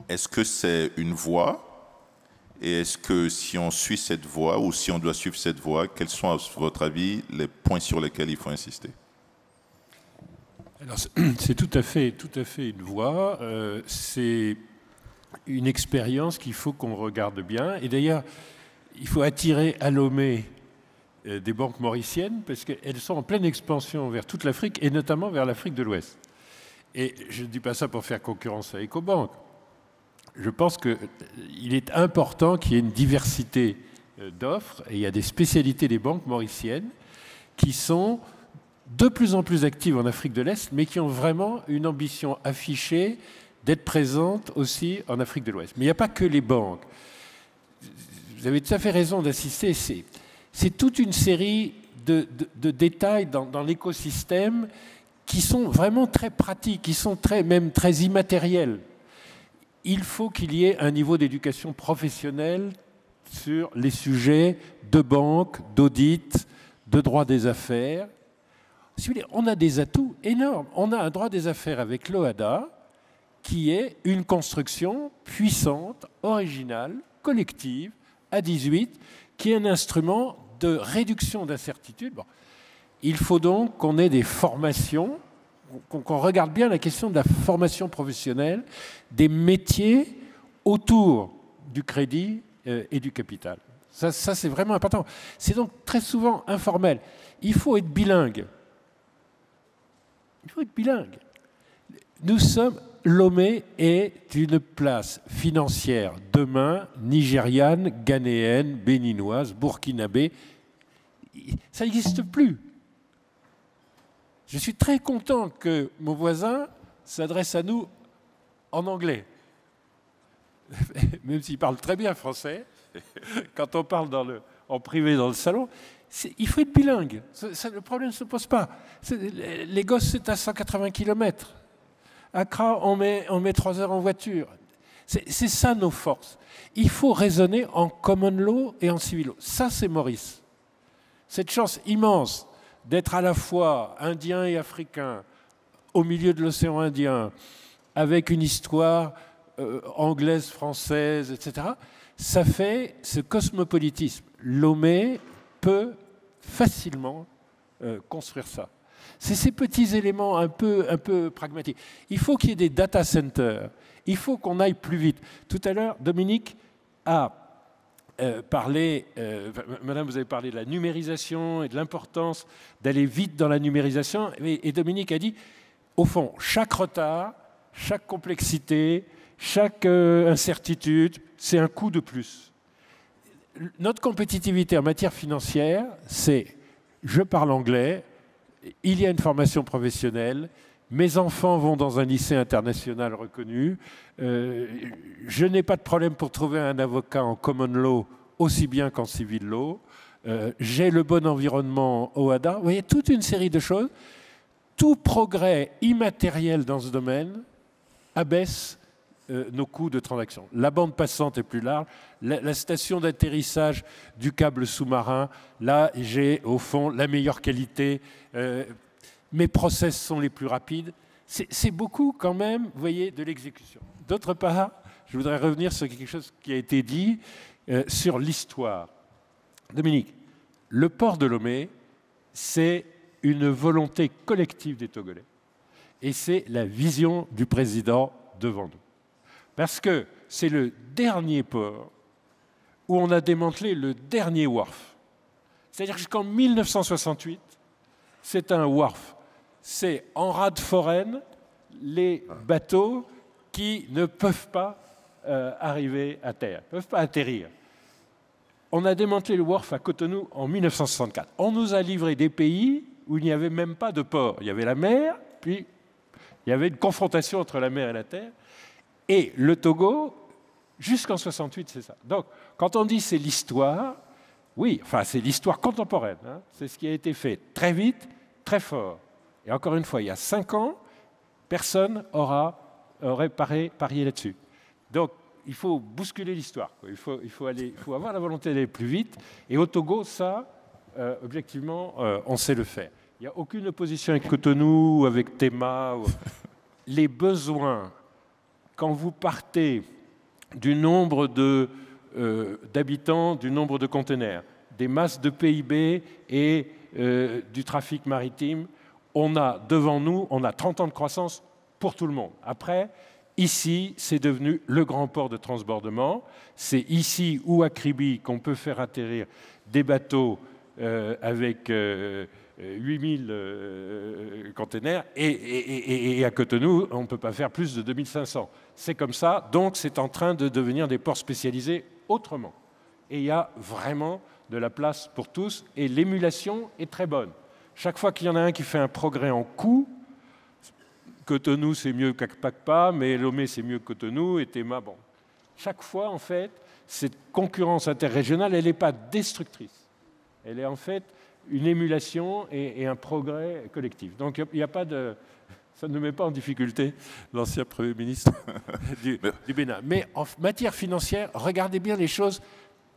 Est-ce que c'est une voie? Et est-ce que si on suit cette voie ou si on doit suivre cette voie, quels sont, à votre avis, les points sur lesquels il faut insister? Alors, c'est tout à fait une voie. C'est une expérience qu'il faut qu'on regarde bien. Et d'ailleurs, il faut attirer à Lomé des banques mauriciennes parce qu'elles sont en pleine expansion vers toute l'Afrique et notamment vers l'Afrique de l'Ouest. Et je ne dis pas ça pour faire concurrence à Ecobank. Je pense qu'il est important qu'il y ait une diversité d'offres et il y a des spécialités des banques mauriciennes qui sont de plus en plus actives en Afrique de l'Est, mais qui ont vraiment une ambition affichée d'être présentes aussi en Afrique de l'Ouest. Mais il n'y a pas que les banques. Vous avez tout à fait raison d'insister, c'est toute une série de détails dans l'écosystème qui sont vraiment très pratiques, qui sont même très immatériels. Il faut qu'il y ait un niveau d'éducation professionnelle sur les sujets de banque, d'audit, de droit des affaires. Si vous voulez, on a des atouts énormes. On a un droit des affaires avec l'OHADA qui est une construction puissante, originale, collective, à 18, qui est un instrument de réduction d'incertitude. Bon. Il faut donc qu'on ait des formations, qu'on regarde bien la question de la formation professionnelle, des métiers autour du crédit et du capital. Ça c'est vraiment important. C'est donc très souvent informel. Il faut être bilingue. Il faut être bilingue. Nous sommes... Lomé est une place financière demain nigériane, ghanéenne, béninoise, burkinabé. Ça n'existe plus. Je suis très content que mon voisin s'adresse à nous en anglais. Même s'il parle très bien français, quand on parle en privé dans le salon, il faut être bilingue. Le problème ne se pose pas. Les gosses, c'est à 180 km. Accra, on met 3 heures en voiture. C'est ça nos forces. Il faut raisonner en common law et en civil law. Ça, c'est Maurice. Cette chance immense d'être à la fois indien et africain, au milieu de l'océan Indien, avec une histoire anglaise, française, etc., ça fait ce cosmopolitisme. Lomé peut facilement construire ça. C'est ces petits éléments un peu pragmatiques. Il faut qu'il y ait des data centers. Il faut qu'on aille plus vite. Tout à l'heure, Dominique a parlé, Madame, vous avez parlé de la numérisation et de l'importance d'aller vite dans la numérisation. Et Dominique a dit, au fond, chaque retard, chaque complexité, chaque incertitude, c'est un coût de plus. Notre compétitivité en matière financière, c'est je parle anglais, il y a une formation professionnelle, mes enfants vont dans un lycée international reconnu, je n'ai pas de problème pour trouver un avocat en common law aussi bien qu'en civil law, j'ai le bon environnement au HADA. Vous voyez, toute une série de choses. Tout progrès immatériel dans ce domaine abaisse nos coûts de transaction. La bande passante est plus large, la station d'atterrissage du câble sous-marin, là j'ai au fond la meilleure qualité, mes process sont les plus rapides. C'est beaucoup quand même, vous voyez, de l'exécution. D'autre part, je voudrais revenir sur quelque chose qui a été dit sur l'histoire. Dominique, le port de Lomé, c'est une volonté collective des Togolais. Et c'est la vision du président devant nous. Parce que c'est le dernier port où on a démantelé le dernier wharf. C'est-à-dire jusqu'en 1968, c'est un wharf. C'est en rade foraine les bateaux qui ne peuvent pas arriver à terre, ne peuvent pas atterrir. On a démantelé le wharf à Cotonou en 1964. On nous a livré des pays où il n'y avait même pas de port. Il y avait la mer, puis il y avait une confrontation entre la mer et la terre. Et le Togo, jusqu'en 68, c'est ça. Donc, quand on dit c'est l'histoire, oui, enfin c'est l'histoire contemporaine. Hein, c'est ce qui a été fait très vite, très fort. Et encore une fois, il y a 5 ans, personne aurait parié là-dessus. Donc, il faut bousculer l'histoire. Il faut avoir la volonté d'aller plus vite. Et au Togo, ça, objectivement, on sait le faire. Il n'y a aucune opposition avec Cotonou, avec Tema. Les besoins, quand vous partez du nombre d'habitants, du nombre de conteneurs, des masses de PIB et du trafic maritime, on a devant nous, on a 30 ans de croissance pour tout le monde. Après, ici, c'est devenu le grand port de transbordement. C'est ici ou à Kribi qu'on peut faire atterrir des bateaux avec 8000 containers et à Cotonou, on ne peut pas faire plus de 2500. C'est comme ça, donc c'est en train de devenir des ports spécialisés autrement. Et il y a vraiment de la place pour tous et l'émulation est très bonne. Chaque fois qu'il y en a un qui fait un progrès en coût, Cotonou c'est mieux qu'Akpakpa, mais Lomé c'est mieux que Cotonou et Tema, bon. Chaque fois, en fait, cette concurrence interrégionale, elle n'est pas destructrice. Elle est en fait une émulation et un progrès collectif. Donc il n'y a pas de... Ça ne met pas en difficulté l'ancien Premier ministre du Bénin. Mais en matière financière, regardez bien les choses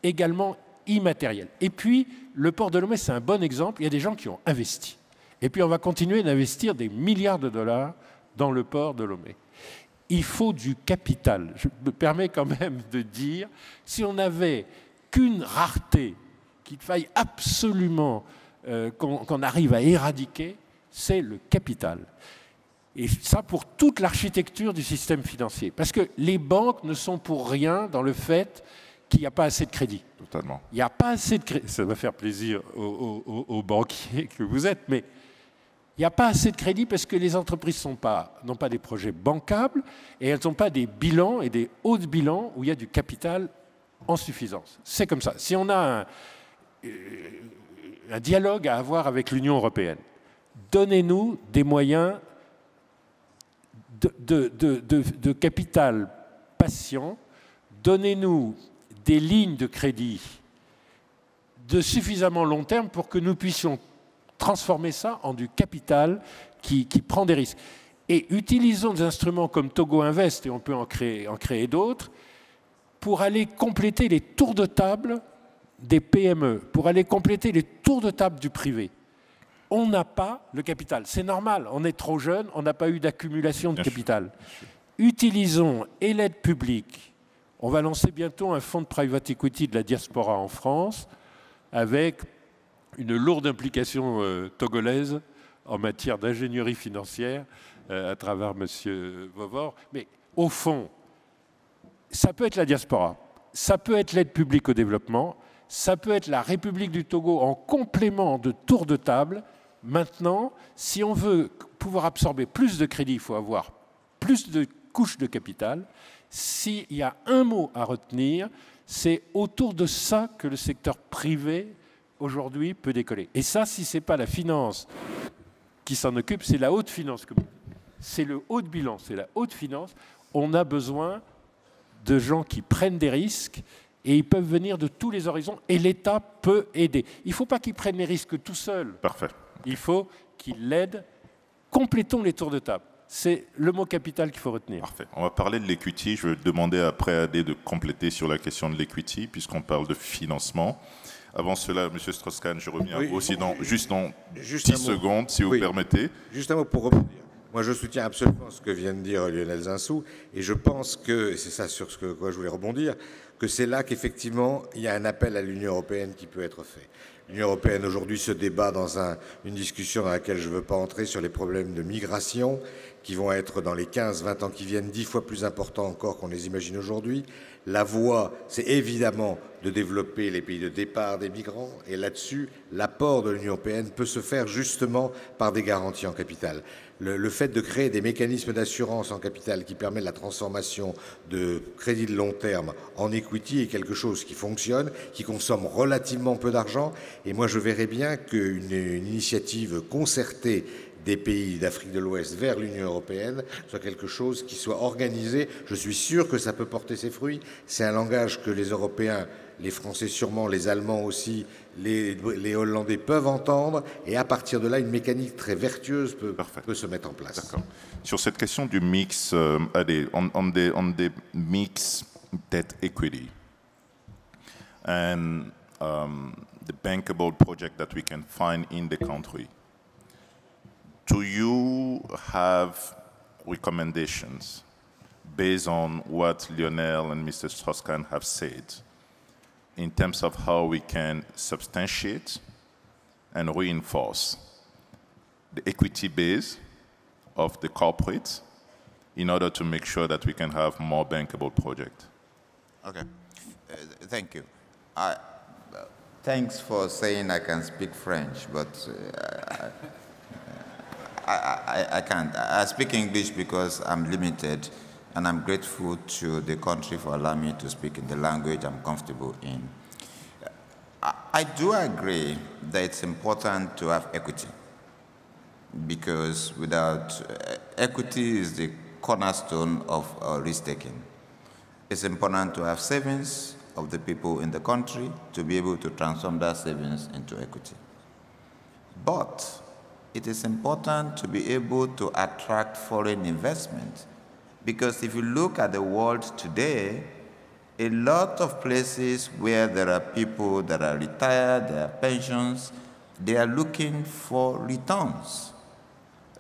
également immatérielles. Et puis, le port de Lomé, c'est un bon exemple. Il y a des gens qui ont investi. Et puis, on va continuer d'investir des milliards de dollars dans le port de Lomé. Il faut du capital. Je me permets quand même de dire, si on n'avait qu'une rareté qu'il faille absolument qu'on arrive à éradiquer, c'est le capital. Et ça pour toute l'architecture du système financier. Parce que les banques ne sont pour rien dans le fait qu'il n'y a pas assez de crédit. Totalement. Il n'y a pas assez de crédit. Ça va faire plaisir aux banquiers que vous êtes, mais il n'y a pas assez de crédit parce que les entreprises n'ont pas des projets bancables et elles n'ont pas des bilans et des hauts bilans où il y a du capital en suffisance. C'est comme ça. Si on a un dialogue à avoir avec l'Union européenne, donnez-nous des moyens de capital patient, donnez-nous des lignes de crédit de suffisamment long terme pour que nous puissions transformer ça en du capital qui prend des risques. Et utilisons des instruments comme Togo Invest, et on peut en créer d'autres, pour aller compléter les tours de table des PME, pour aller compléter les tours de table du privé. On n'a pas le capital. C'est normal, on est trop jeune, on n'a pas eu d'accumulation de capital. Utilisons et l'aide publique. On va lancer bientôt un fonds de private equity de la diaspora en France avec une lourde implication togolaise en matière d'ingénierie financière à travers M. Vovor. Mais au fond, ça peut être la diaspora, ça peut être l'aide publique au développement, ça peut être la République du Togo en complément de tour de table. Maintenant, si on veut pouvoir absorber plus de crédit, il faut avoir plus de couches de capital. S'il y a un mot à retenir, c'est autour de ça que le secteur privé aujourd'hui peut décoller. Et ça, si ce n'est pas la finance qui s'en occupe, c'est la haute finance. C'est le haut de bilan, c'est la haute finance. On a besoin de gens qui prennent des risques et ils peuvent venir de tous les horizons et l'État peut aider. Il ne faut pas qu'ils prennent les risques tout seuls. Parfait. Il faut qu'ils l'aident. Complétons les tours de table. C'est le mot capital qu'il faut retenir. Parfait. On va parler de l'equity. Je vais demander après à Adé de compléter sur la question de l'equity puisqu'on parle de financement. Avant cela, M. Strauss-Kahn, je reviens aussi juste dans 10 secondes, si vous permettez. Juste un mot pour rebondir. Moi, je soutiens absolument ce que vient de dire Lionel Zinsou, et je pense que, et c'est ça sur ce que quoi je voulais rebondir, que c'est là qu'effectivement, il y a un appel à l'Union européenne qui peut être fait. L'Union européenne aujourd'hui se débat dans une discussion dans laquelle je ne veux pas entrer sur les problèmes de migration qui vont être dans les 15-20 ans qui viennent 10 fois plus importants encore qu'on les imagine aujourd'hui. La voie, c'est évidemment de développer les pays de départ des migrants et là-dessus, l'apport de l'Union européenne peut se faire justement par des garanties en capital. Le fait de créer des mécanismes d'assurance en capital qui permettent la transformation de crédits de long terme en equity est quelque chose qui fonctionne, qui consomme relativement peu d'argent. Et moi, je verrais bien qu'une initiative concertée des pays d'Afrique de l'Ouest vers l'Union européenne soit quelque chose qui soit organisé. Je suis sûr que ça peut porter ses fruits. C'est un langage que les Européens, les Français sûrement, les Allemands aussi, les Hollandais peuvent entendre. Et à partir de là, une mécanique très vertueuse peut se mettre en place. D'accord. Sur cette question du mix, on the mix debt equity and the bankable project that we can find in the country, do you have recommendations based on what Lionel and Mr. Strauss-Kahn have said in terms of how we can substantiate and reinforce the equity base of the corporates in order to make sure that we can have more bankable projects? Okay, thank you. Thanks for saying I can speak French, but I can't. I speak English because I'm limited, and I'm grateful to the country for allowing me to speak in the language I'm comfortable in. I do agree that it's important to have equity, because without equity is the cornerstone of risk-taking. It's important to have savings of the people in the country to be able to transform that savings into equity. But it is important to be able to attract foreign investment, because if you look at the world today, a lot of places where there are people that are retired, they have pensions, they are looking for returns.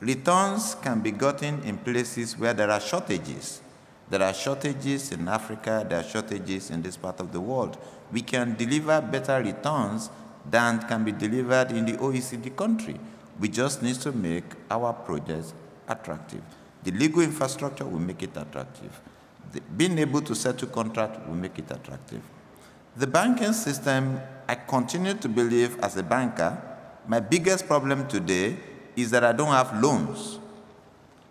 Returns can be gotten in places where there are shortages. There are shortages in Africa, there are shortages in this part of the world. We can deliver better returns than can be delivered in the OECD country. We just need to make our projects attractive. The legal infrastructure will make it attractive. Being able to settle contract will make it attractive. The banking system, I continue to believe as a banker, my biggest problem today is that I don't have loans.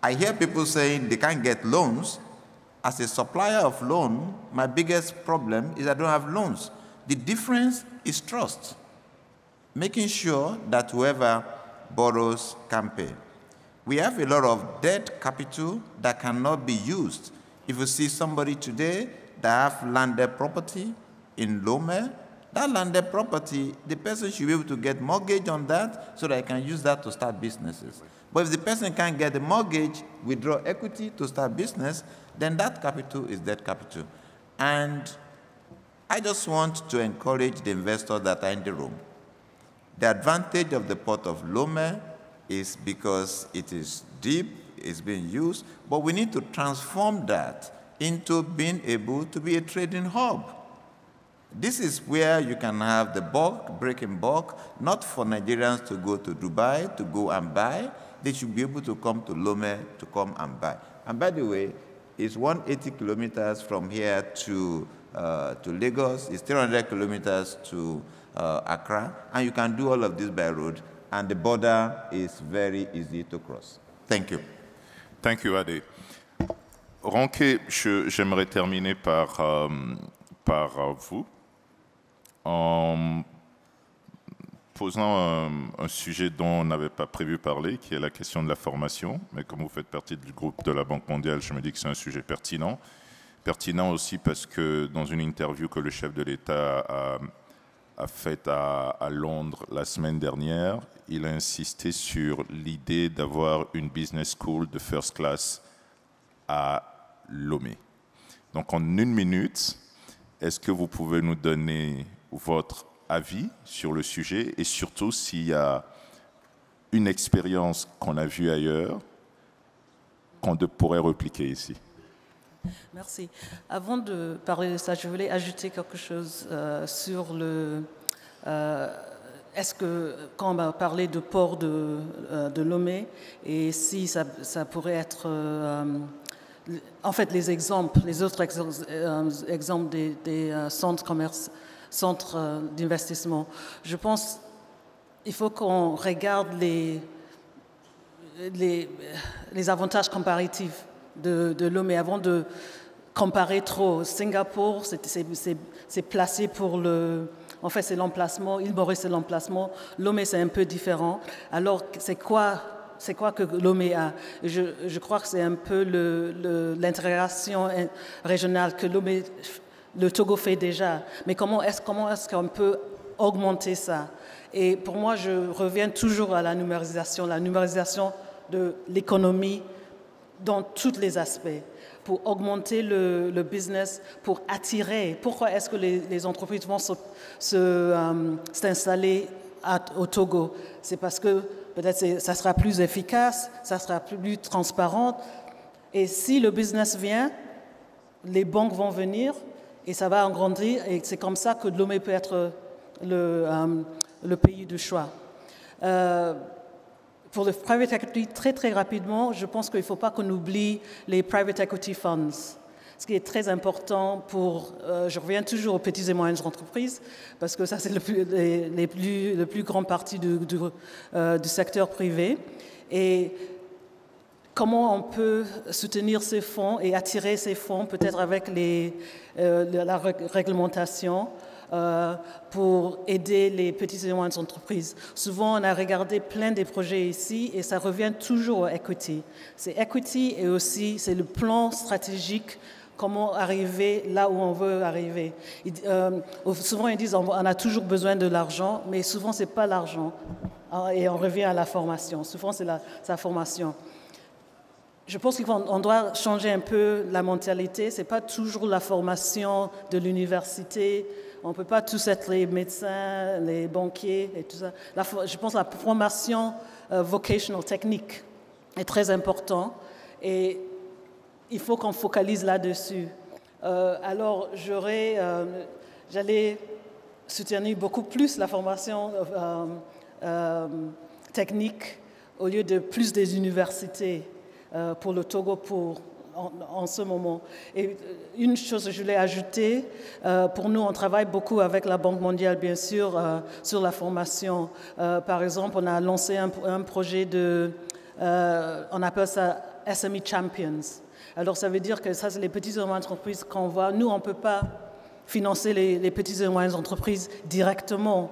I hear people saying they can't get loans. As a supplier of loan, my biggest problem is I don't have loans. The difference is trust, making sure that whoever borrows can pay. We have a lot of debt capital that cannot be used. If you see somebody today that have landed property in Lome, that landed property, the person should be able to get mortgage on that so that he can use that to start businesses. But if the person can't get the mortgage, withdraw equity to start business, then that capital is debt capital. And I just want to encourage the investors that are in the room. The advantage of the port of Lome is because it is deep, it's being used, but we need to transform that into being able to be a trading hub. This is where you can have the bulk, breaking bulk, not for Nigerians to go to Dubai to go and buy. They should be able to come to Lome to come and buy. And by the way, it's 180 kilometers from here to Lagos. It's 300 kilometers to Accra. And you can do all of this by road. And the border is very easy to cross. Thank you. Thank you, Ade. Ronke, j'aimerais terminer par vous en posant un sujet dont on n'avait pas prévu parler, qui est la question de la formation. Mais comme vous faites partie du groupe de la Banque mondiale, je me dis que c'est un sujet pertinent. Pertinent aussi parce que dans une interview que le chef de l'État a faite à Londres la semaine dernière, il a insisté sur l'idée d'avoir une business school de first class à Lomé. Donc en 1 minute, est-ce que vous pouvez nous donner votre avis sur le sujet et surtout s'il y a une expérience qu'on a vue ailleurs qu'on pourrait répliquer ici? Merci. Avant de parler de ça, je voulais ajouter quelque chose sur le... est-ce que, quand on va parler de port de Lomé, et si ça pourrait être... en fait, les autres exemples des centres d'investissement, je pense qu'il faut qu'on regarde les avantages comparatifs de Lomé avant de comparer trop. Singapour, c'est placé pour le... En fait, c'est l'emplacement. Île Maurice, c'est l'emplacement. Lomé, c'est un peu différent. Alors, c'est quoi que Lomé a? Je crois que c'est un peu l'intégration régionale que Lomé, le Togo fait déjà. Mais comment est-ce qu'on peut augmenter ça? Et pour moi, je reviens toujours à la numérisation de l'économie dans tous les aspects, pour augmenter le business, pour attirer. Pourquoi est-ce que les entreprises vont s'installer au Togo? C'est parce que peut-être ça sera plus efficace, ça sera plus transparent. Et si le business vient, les banques vont venir et ça va agrandir. Et c'est comme ça que Lomé peut être le pays de choix. Pour le private equity, très très rapidement, je pense qu'il ne faut pas qu'on oublie les private equity funds. Ce qui est très important pour, je reviens toujours aux petites et moyennes entreprises, parce que ça c'est le plus grand partie du secteur privé. Et comment on peut soutenir ces fonds et attirer ces fonds, peut-être avec la réglementation, pour aider les petites et moyennes entreprises. Souvent, on a regardé plein de projets ici et ça revient toujours au equity. C'est equity et aussi c'est le plan stratégique, comment arriver là où on veut arriver. Souvent, ils disent on a toujours besoin de l'argent, mais souvent, ce n'est pas l'argent. Et on revient à la formation. Souvent, c'est sa formation. Je pense qu'on doit changer un peu la mentalité. Ce n'est pas toujours la formation de l'université. On ne peut pas tous être les médecins, les banquiers et tout ça. Je pense que la formation vocational, technique, est très importante et il faut qu'on focalise là-dessus. Alors, j'allais soutenir beaucoup plus la formation technique au lieu de plus des universités pour le Togo pour en ce moment. Et une chose que je voulais ajouter, pour nous, on travaille beaucoup avec la Banque mondiale, bien sûr, sur la formation. Par exemple, on a lancé un projet on appelle ça SME Champions. Alors, ça veut dire que ça, c'est les petites et moyennes entreprises qu'on voit. Nous, on ne peut pas financer les petites et moyennes entreprises directement.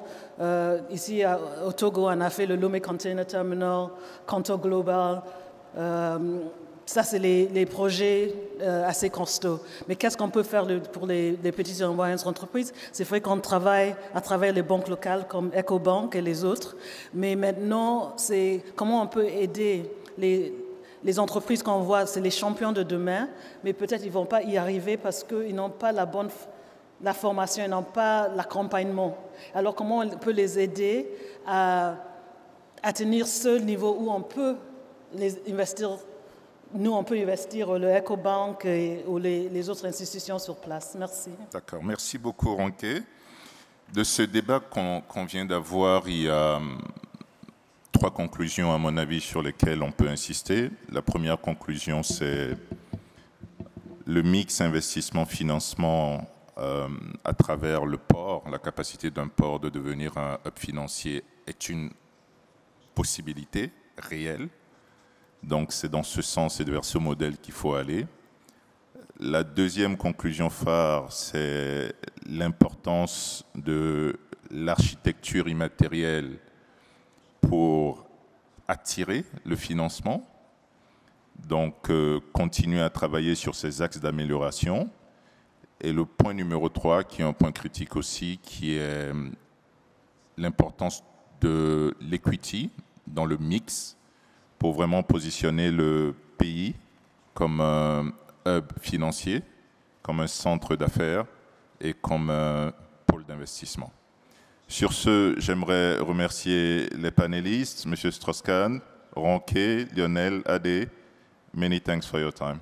Ici, au Togo, on a fait le Lomé Container Terminal, Kanto Global. Ça, c'est les projets assez costauds. Mais qu'est-ce qu'on peut faire pour les petites et moyennes entreprises? C'est vrai qu'on travaille à travers les banques locales comme EcoBank et les autres. Mais maintenant, c'est comment on peut aider les entreprises qu'on voit, c'est les champions de demain, mais peut-être ils ne vont pas y arriver parce qu'ils n'ont pas la formation, ils n'ont pas l'accompagnement. Alors, comment on peut les aider à atteindre ce niveau où on peut les investir? Nous, on peut investir le EcoBank ou les autres institutions sur place. Merci. D'accord. Merci beaucoup, Ronke. De ce débat qu'on vient d'avoir, il y a 3 conclusions, à mon avis, sur lesquelles on peut insister. La première conclusion, c'est le mix investissement-financement à travers le port. La capacité d'un port de devenir un hub financier est une possibilité réelle. Donc, c'est dans ce sens et vers ce modèle qu'il faut aller. La deuxième conclusion phare, c'est l'importance de l'architecture immatérielle pour attirer le financement. Donc, continuer à travailler sur ces axes d'amélioration. Et le point numéro 3, qui est un point critique aussi, qui est l'importance de l'equity dans le mix, pour vraiment positionner le pays comme un hub financier, comme un centre d'affaires et comme un pôle d'investissement. Sur ce, j'aimerais remercier les panélistes, M. Strauss-Kahn, Ronke, Lionel, Adé. Many thanks for your time.